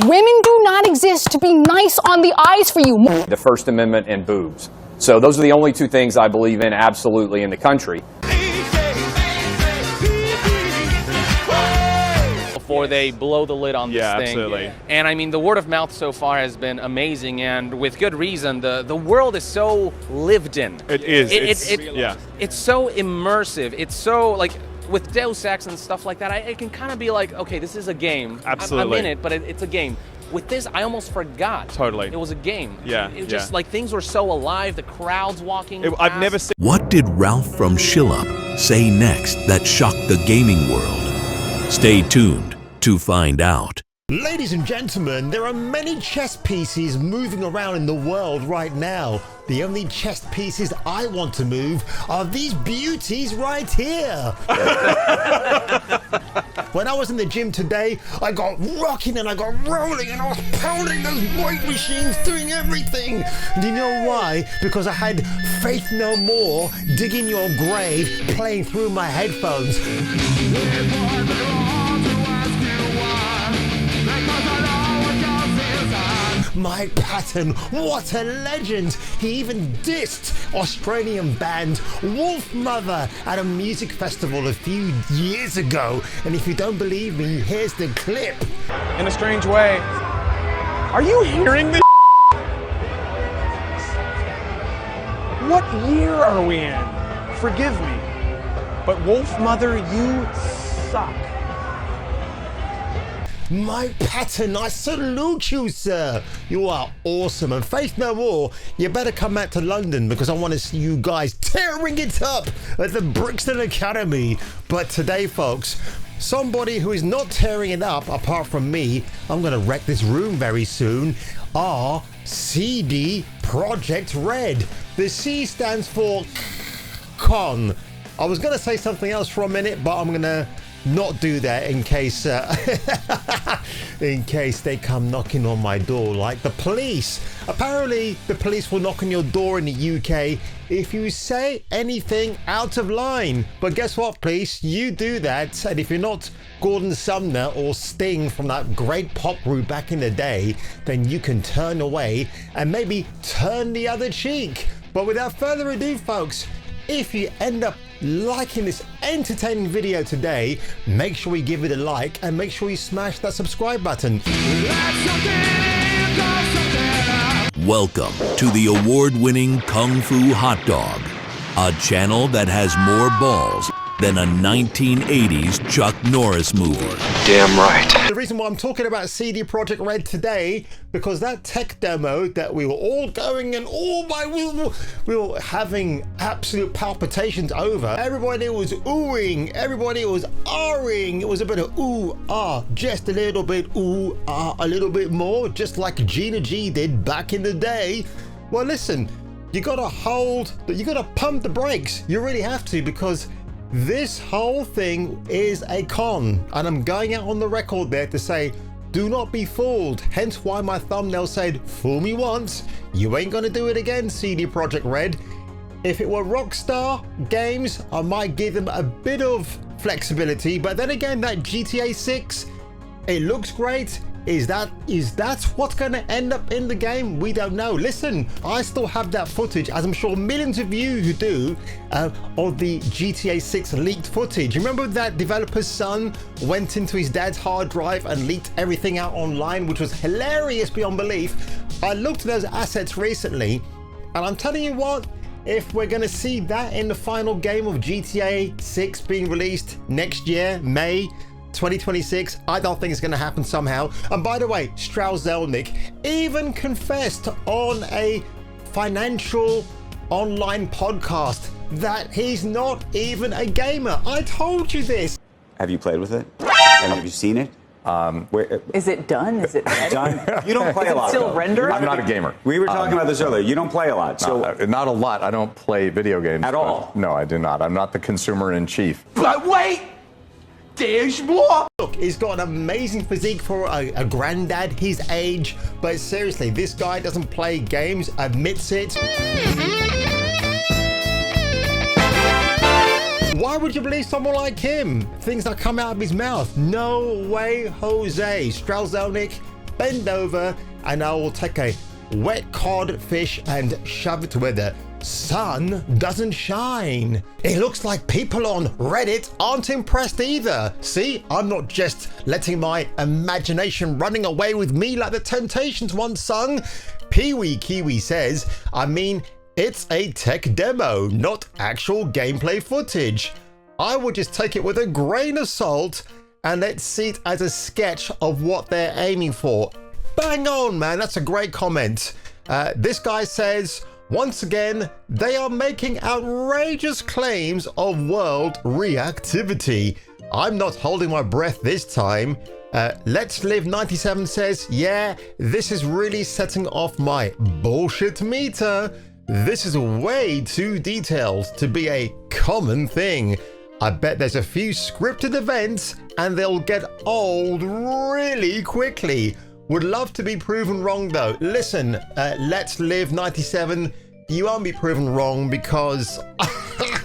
Women do not exist to be nice on the eyes for you. The First Amendment and boobs. So those are the only two things I believe in absolutely in the country. Before they blow the lid on this thing. Absolutely. And I mean, the word of mouth so far has been amazing, and with good reason. The world is so lived in. It is. It's so immersive. It's so, like, with Deus Ex and stuff like that, it can kind of be like, okay, this is a game. Absolutely. I'm in it, but it's a game. With this, I almost forgot. Totally. It was a game. Yeah, It was just like things were so alive, the crowds walking past. I've never seen... What did Ralph from Shillup say next that shocked the gaming world? Stay tuned to find out. Ladies and gentlemen, there are many chess pieces moving around in the world right now. The only chess pieces I want to move are these beauties right here. When I was in the gym today, I got rocking and I got rolling and I was pounding those weight machines, doing everything. And you know why? Because I had Faith No More, Digging Your Grave, playing through my headphones. Mike Patton, what a legend! He even dissed Australian band Wolf Mother at a music festival a few years ago. And if you don't believe me, here's the clip. In a strange way. Are you hearing this? What year are we in? Forgive me, but Wolf Mother, you suck. Mike Patton, I salute you, sir. You are awesome. And Faith No More, you better come out to London because I want to see you guys tearing it up at the Brixton Academy. But today, folks, somebody who is not tearing it up, apart from me, I'm going to wreck this room very soon, are CD Projekt Red. The C stands for Con. I was going to say something else for a minute, but I'm going to not do that in case they come knocking on my door like the police. Apparently the police will knock on your door in the UK if you say anything out of line. But guess what, police? You do that, and if you're not Gordon Sumner or Sting from that great pop group back in the day, then you can turn away and maybe turn the other cheek. But without further ado, folks, if you end up liking this entertaining video today, make sure you give it a like and make sure you smash that subscribe button. Welcome to the award-winning Kung Fu Hot Dog, a channel that has more balls than a 1980s Chuck Norris movie. Damn right. The reason why I'm talking about CD Projekt Red today, because that tech demo that we were all going and we were having absolute palpitations over. Everybody was oohing, everybody was ahhing. It was a bit of ooh, ah, just a little bit ooh, ah, a little bit more, just like Gina G did back in the day. Well, listen, you gotta pump the brakes. You really have to, because this whole thing is a con, and I'm going out on the record there to say, do not be fooled. Hence why my thumbnail said, fool me once, you ain't gonna do it again, CD Projekt Red. If it were Rockstar Games, I might give them a bit of flexibility, but then again, that GTA 6, it looks great. Is that what's going to end up in the game? We don't know. Listen, I still have that footage, as I'm sure millions of you who do, of the GTA 6 leaked footage. Remember that developer's son went into his dad's hard drive and leaked everything out online, which was hilarious beyond belief. I looked at those assets recently, and I'm telling you what, if we're going to see that in the final game of GTA 6 being released next year, May 2026, I don't think it's going to happen somehow. And by the way, Strauss Zelnick even confessed on a financial online podcast that he's not even a gamer. I told you this. Have you played with it? And have you seen it? Is it done? Is it ready? Done? You don't play a lot. Still rendering? I'm not a gamer. We were talking about this earlier. You don't play a lot. So Not a lot. I don't play video games. At all? No, I do not. I'm not the consumer in chief. But wait! There's more! Look, he's got an amazing physique for a granddad his age, but seriously, this guy doesn't play games, admits it. Why would you believe someone like him? Things that come out of his mouth. No way, Jose. Strauss Zelnick, bend over and I will take a wet cod fish and shove it where the sun doesn't shine. It looks like people on Reddit aren't impressed either. See, I'm not just letting my imagination running away with me like the Temptations once sung. Pee-wee Kiwi says, I mean, it's a tech demo, not actual gameplay footage. I would just take it with a grain of salt and let's see it as a sketch of what they're aiming for. Bang on, man. That's a great comment. This guy says, once again, they are making outrageous claims of world reactivity. I'm not holding my breath this time. Let's Live 97 says, yeah, this is really setting off my bullshit meter. This is way too detailed to be a common thing. I bet there's a few scripted events and they'll get old really quickly. Would love to be proven wrong though. Listen, Let's Live 97, you won't be proven wrong because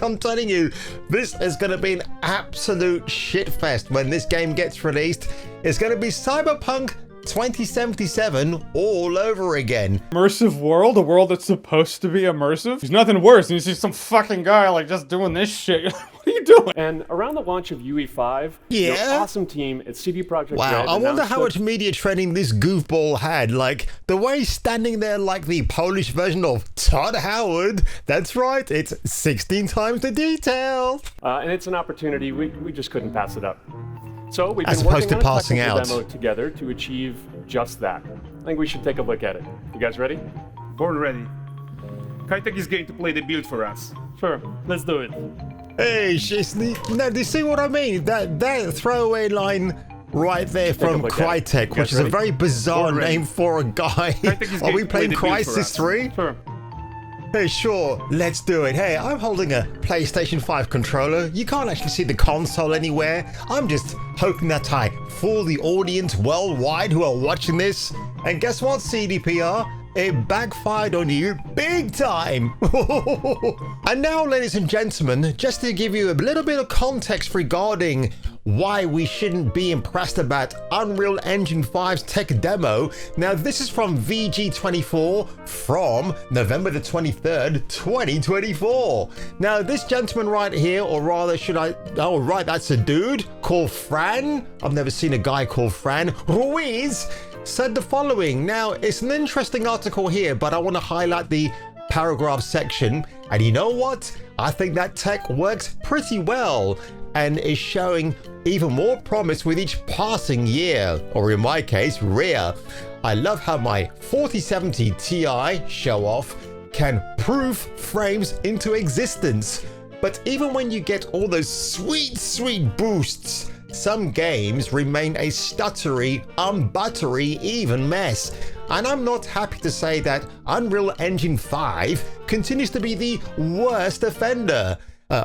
I'm telling you, this is going to be an absolute shitfest when this game gets released. It's going to be Cyberpunk 2077 all over again. Immersive world, a world that's supposed to be immersive. There's nothing worse than you see some fucking guy like just doing this shit. What are you doing? And around the launch of UE5, yeah, your awesome team at CD Projekt wow, Red I wonder how much media training this goofball had. Like the way he's standing there like the Polish version of Todd Howard. That's right, it's 16 times the detail. And it's an opportunity, we just couldn't pass it up. So we've as been opposed working to on a passing technical out demo together to achieve just that. I think we should take a look at it. You guys ready? Born ready. Kaitek is going to play the build for us. Sure, let's do it. Hey, no, do you see what I mean? That throwaway line right there from Crytek, which is a very bizarre name for a guy. Are we playing Crysis 3? Sure. Hey, sure, let's do it. Hey, I'm holding a PlayStation 5 controller. You can't actually see the console anywhere. I'm just hoping that I fool the audience worldwide who are watching this. And guess what, CDPR? It backfired on you big time. And now, ladies and gentlemen, just to give you a little bit of context regarding why we shouldn't be impressed about Unreal Engine 5's tech demo. Now, this is from VG24 from November the 23rd, 2024. Now, this gentleman right here, or rather, oh, right, that's a dude called Fran. I've never seen a guy called Fran. Ruiz said the following. Now, it's an interesting article here, but I want to highlight the paragraph section. And you know what? I think that tech works pretty well and is showing even more promise with each passing year, or in my case, rear. I love how my 4070 Ti show off can proof frames into existence. But even when you get all those sweet boosts, some games remain a stuttery, unbuttery, even mess. And I'm not happy to say that Unreal Engine 5 continues to be the worst offender.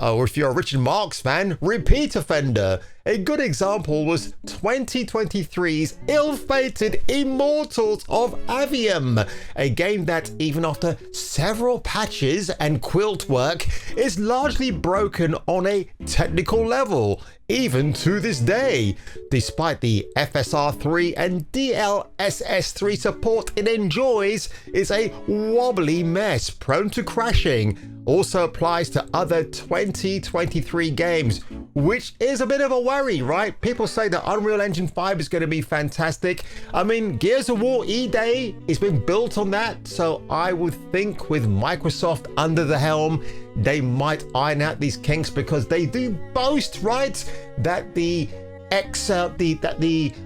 Or if you're a Richard Marx fan, repeat offender. A good example was 2023's ill-fated Immortals of Avium, a game that, even after several patches and quilt work, is largely broken on a technical level, even to this day. Despite the FSR3 and DLSS3 support it enjoys, is a wobbly mess prone to crashing. Also applies to other 2023 games, which is a bit of a worry, right? People say that Unreal Engine 5 is going to be fantastic. I mean, Gears of War E-Day has been built on that, so I would think with Microsoft under the helm, they might iron out these kinks, because they do boast, right, that the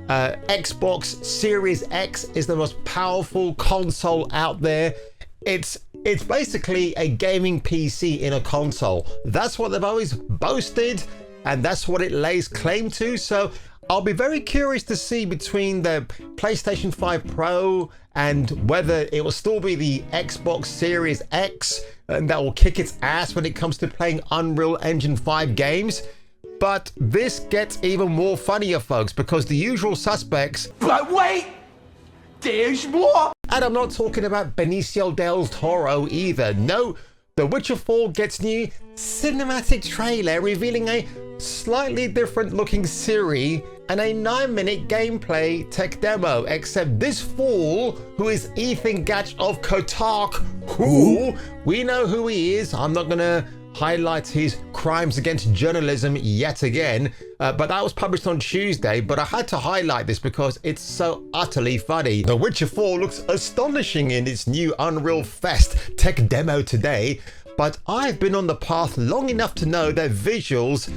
Xbox Series X is the most powerful console out there. It's basically a gaming PC in a console. That's what they've always boasted, and that's what it lays claim to. So I'll be very curious to see between the PlayStation 5 Pro and whether it will still be the Xbox Series X and that will kick its ass when it comes to playing Unreal Engine 5 games. But this gets even more funnier, folks, because the usual suspects... But wait! There's more! And I'm not talking about Benicio del Toro either. No, The Witcher 4 gets new cinematic trailer revealing a slightly different looking Siri, and a 9-minute gameplay tech demo, except this fool, who is Ethan Gatch of Kotak, who we know who he is. I'm not gonna highlight his crimes against journalism yet again, but that was published on Tuesday, but I had to highlight this because it's so utterly funny. The Witcher 4 looks astonishing in its new Unreal Fest tech demo today, but I've been on the path long enough to know that visuals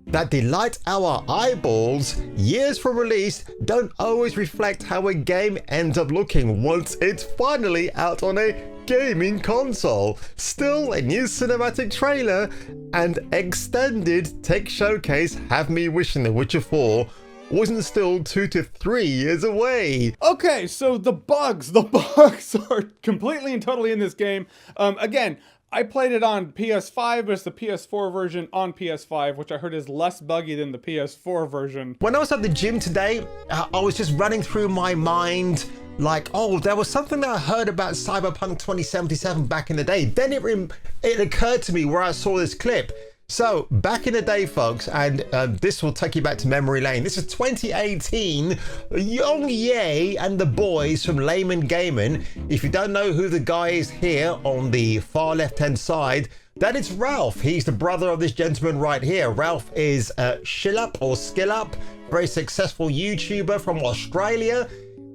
that delight our eyeballs years from release don't always reflect how a game ends up looking once it's finally out on a gaming console. Still, a new cinematic trailer and extended tech showcase have me wishing The Witcher 4 wasn't still 2 to 3 years away. Okay, so the bugs are completely and totally in this game. Again, I played it on PS5, but it's the PS4 version on PS5, which I heard is less buggy than the PS4 version. When I was at the gym today, I was just running through my mind like, oh, there was something that I heard about Cyberpunk 2077 back in the day. Then it occurred to me where I saw this clip. So back in the day, folks, and this will take you back to memory lane. This is 2018. Young Ye and the boys from Layman Gaming. If you don't know who the guy is here on the far left-hand side, that is Ralph. He's the brother of this gentleman right here. Ralph is Skillup, very successful YouTuber from Australia.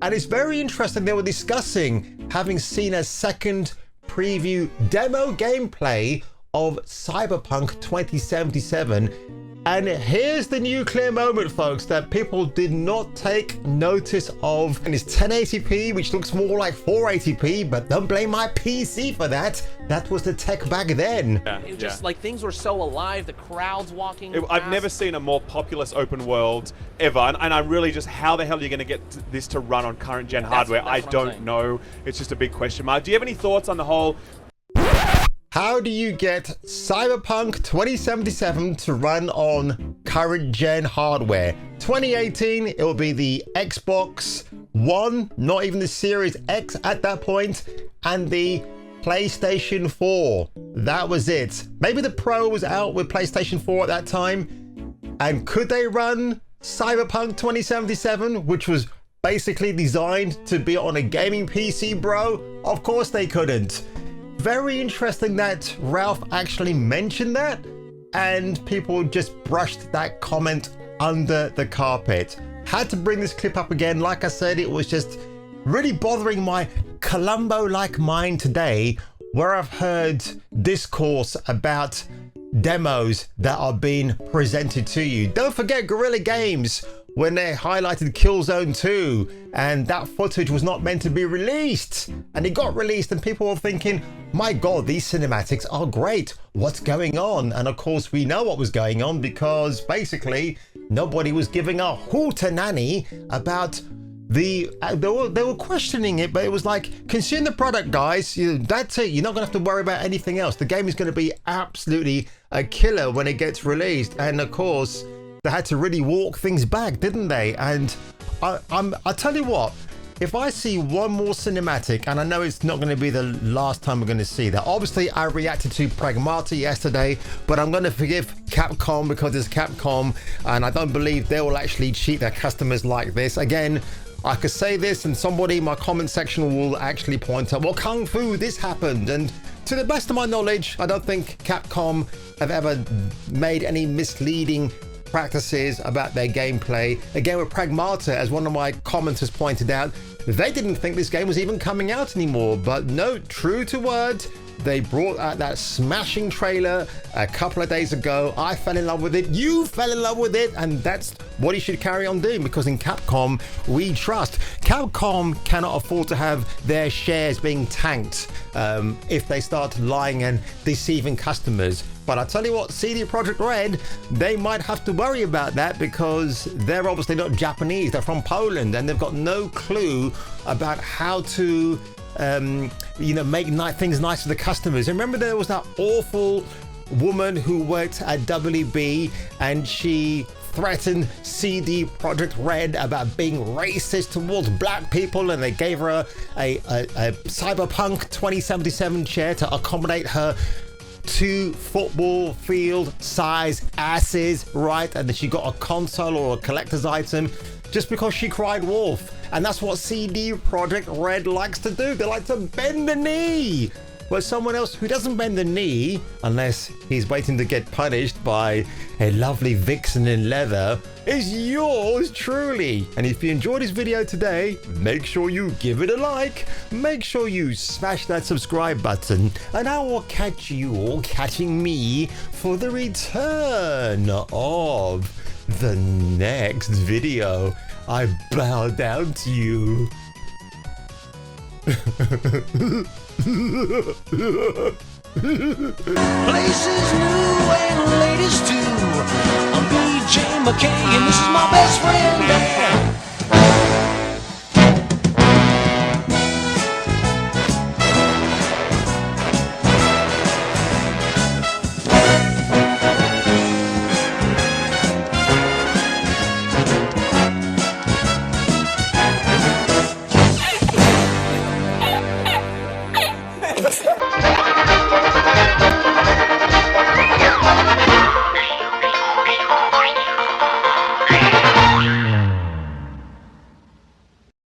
And it's very interesting. They were discussing having seen a second preview demo gameplay of Cyberpunk 2077, and here's the nuclear moment, folks, that people did not take notice of. And it's 1080p, which looks more like 480p, but don't blame my PC for that. That was the tech back then. It just like things were so alive, the crowds walking I've past. never seen a more populous open world ever, and I'm really just, how the hell are you going to get this to run on current gen hardware? I don't know. It's just a big question mark. Do you have any thoughts on the whole? How do you get Cyberpunk 2077 to run on current gen hardware? 2018, it will be the Xbox One, not even the Series X at that point, and the PlayStation 4. That was it. Maybe the Pro was out with PlayStation 4 at that time. And could they run Cyberpunk 2077, which was basically designed to be on a gaming PC, bro? Of course they couldn't. Very interesting that Ralph actually mentioned that, and people just brushed that comment under the carpet. Had to bring this clip up again. Like I said, it was just really bothering my Columbo-like mind today, where I've heard discourse about demos that are being presented to you. Don't forget Guerrilla Games, when they highlighted Killzone 2, and that footage was not meant to be released, and it got released, and people were thinking, my god, these cinematics are great, what's going on? And of course we know what was going on, because basically nobody was giving a hootenanny about they were questioning it, but it was like, consume the product, guys. That's it. You're not gonna have to worry about anything else. The game is going to be absolutely a killer when it gets released. And of course they had to really walk things back, didn't they? And I tell you what, if I see one more cinematic, and I know it's not going to be the last time we're going to see that. Obviously, I reacted to Pragmata yesterday, but I'm going to forgive Capcom because it's Capcom, and I don't believe they will actually cheat their customers like this. Again, I could say this and somebody in my comment section will actually point out, well, Kung Fu, this happened. And to the best of my knowledge, I don't think Capcom have ever made any misleading practices about their gameplay. Again, with Pragmata, as one of my commenters pointed out, they didn't think this game was even coming out anymore. But no, true to word, they brought out that smashing trailer a couple of days ago. I fell in love with it. You fell in love with it. And that's what you should carry on doing, because in Capcom, we trust. Capcom cannot afford to have their shares being tanked if they start lying and deceiving customers. But I tell you what, CD Projekt Red, they might have to worry about that, because they're obviously not Japanese. They're from Poland, and they've got no clue about how to make things nice for the customers. And remember, there was that awful woman who worked at WB, and she threatened CD Projekt Red about being racist towards black people, and they gave her a Cyberpunk 2077 chair to accommodate her 2 football field size asses, right? And then she got a console or a collector's item just because she cried wolf. And that's what CD Projekt Red likes to do. They like to bend the knee. But someone else who doesn't bend the knee, unless he's waiting to get punished by a lovely vixen in leather, is yours truly. And if you enjoyed this video today, make sure you give it a like. Make sure you smash that subscribe button. And I will catch you all catching me for the return of the next video. I bow down to you. Places new and ladies too. I'm BJ McKay and this is my best friend Dan.